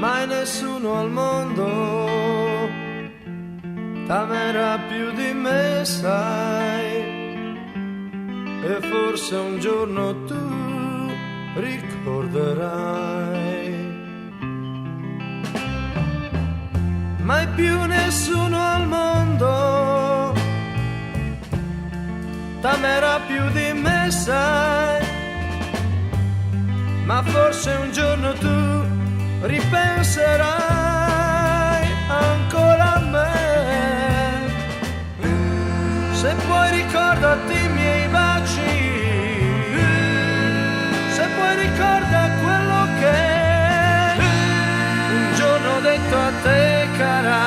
mai nessuno al mondo t'amerà più di me, sai, e forse un giorno tu ricorderai. Mai più nessuno al mondo t'amerà più di me, sai, ma forse un giorno tu ripenserai ancora a me. Se puoi ricordati i miei baci, se puoi ricorda quello che un giorno ho detto a te, cara,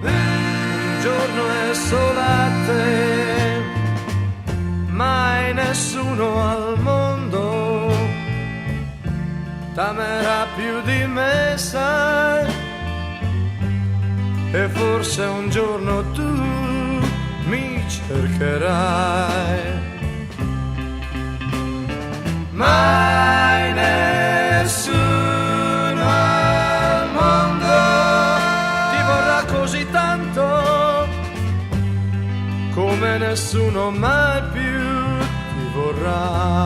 un giorno è solo a te. Mai nessuno al mondo t'amerà più di me, sai, e forse un giorno tu mi cercherai. Mai nessuno al mondo ti vorrà così tanto come nessuno mai più ti vorrà.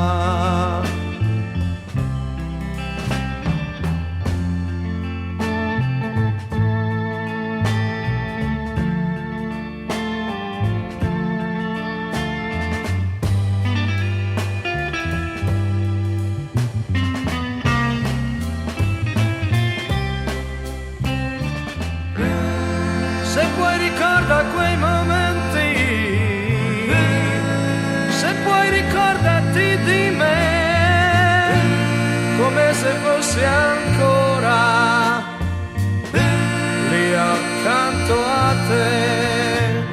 Se puoi ricorda quei momenti, se puoi ricordati di me, come se fossi ancora lì accanto a te.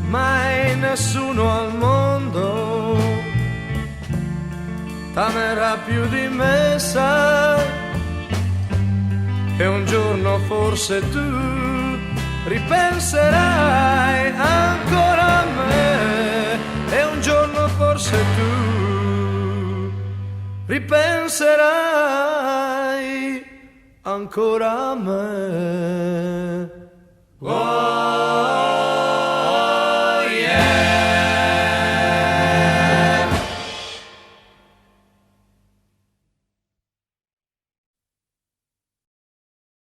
Mai nessuno al mondo t'amerà più di me, sai, e un giorno forse tu ripenserai ancora a me, e un giorno forse tu ripenserai ancora a me. Oh.